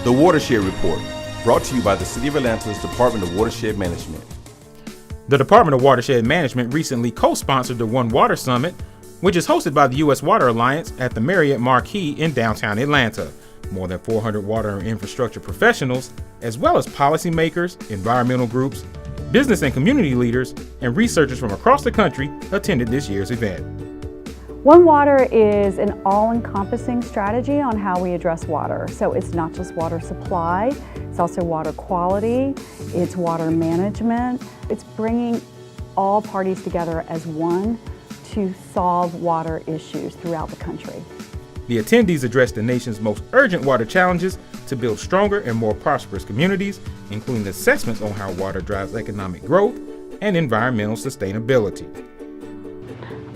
The Watershed Report, brought to you by the City of Atlanta's Department of Watershed Management. The Department of Watershed Management recently co-sponsored the One Water Summit, which is hosted by the U.S. Water Alliance at the Marriott Marquis in downtown Atlanta. More than 400 water and infrastructure professionals, as well as policymakers, environmental groups, business and community leaders, and researchers from across the country attended this year's event. One Water is an all-encompassing strategy on how we address water. So it's not just water supply, it's also water quality, it's water management. It's bringing all parties together as one to solve water issues throughout the country. The attendees addressed the nation's most urgent water challenges to build stronger and more prosperous communities, including assessments on how water drives economic growth and environmental sustainability.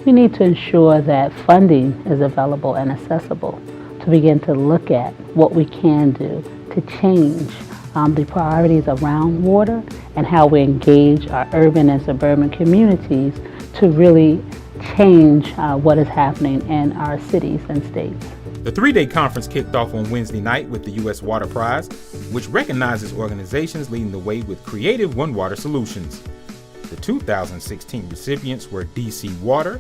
We need to ensure that funding is available and accessible to begin to look at what we can do to change the priorities around water and how we engage our urban and suburban communities to really change what is happening in our cities and states. The three-day conference kicked off on Wednesday night with the U.S. Water Prize, which recognizes organizations leading the way with creative One Water solutions. The 2016 recipients were DC Water,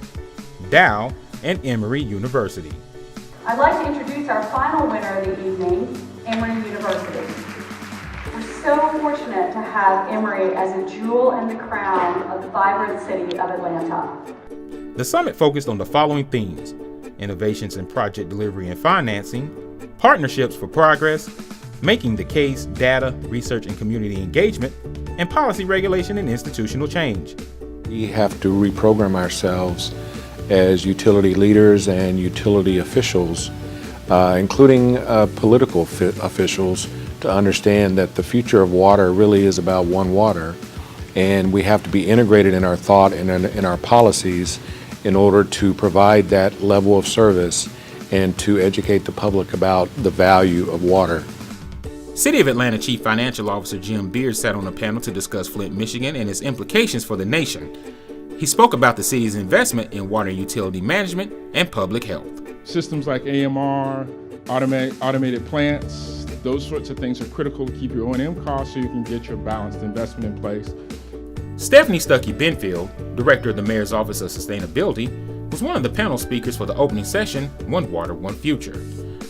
Dow, and Emory University. I'd like to introduce our final winner of the evening, Emory University. We're so fortunate to have Emory as a jewel in the crown of the vibrant city of Atlanta. The summit focused on the following themes: innovations in project delivery and financing, partnerships for progress, making the case, data, research and community engagement, and policy regulation and institutional change. We have to reprogram ourselves as utility leaders and utility officials, including political officials, to understand that the future of water really is about one water, and we have to be integrated in our thought and in our policies in order to provide that level of service and to educate the public about the value of water. City of Atlanta Chief Financial Officer Jim Beers sat on a panel to discuss Flint, Michigan and its implications for the nation. He spoke about the city's investment in water and utility management and public health. Systems like AMR, automated plants, those sorts of things are critical to keep your O&M costs so you can get your balanced investment in place. Stephanie Stuckey-Benfield, Director of the Mayor's Office of Sustainability, was one of the panel speakers for the opening session, One Water, One Future.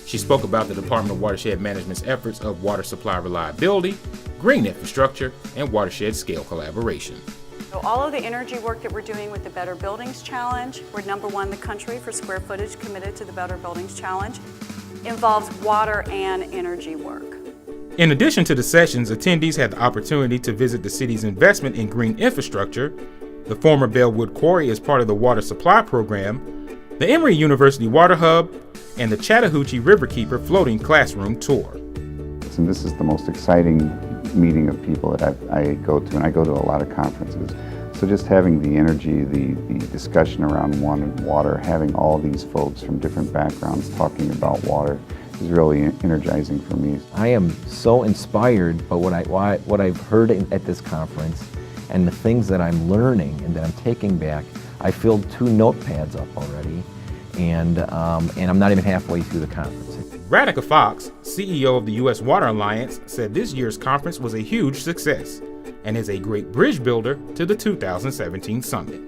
She spoke about the Department of Watershed Management's efforts of water supply reliability, green infrastructure, and watershed scale collaboration. So all of the energy work that we're doing with the Better Buildings Challenge, we're #1 in the country for square footage committed to the Better Buildings Challenge, involves water and energy work. In addition to the sessions, attendees had the opportunity to visit the city's investment in green infrastructure, the former Bellwood Quarry as part of the water supply program, the Emory University Water Hub, and the Chattahoochee Riverkeeper floating classroom tour. And this is the most exciting meeting of people that I go to, and I go to a lot of conferences. So just having the energy, the discussion around water, having all these folks from different backgrounds talking about water is really energizing for me. I am so inspired by what I've heard at this conference and the things that I'm learning and that I'm taking back. I filled 2 notepads up already, and I'm not even halfway through the conference. Radhika Fox, CEO of the U.S. Water Alliance, said this year's conference was a huge success and is a great bridge builder to the 2017 summit.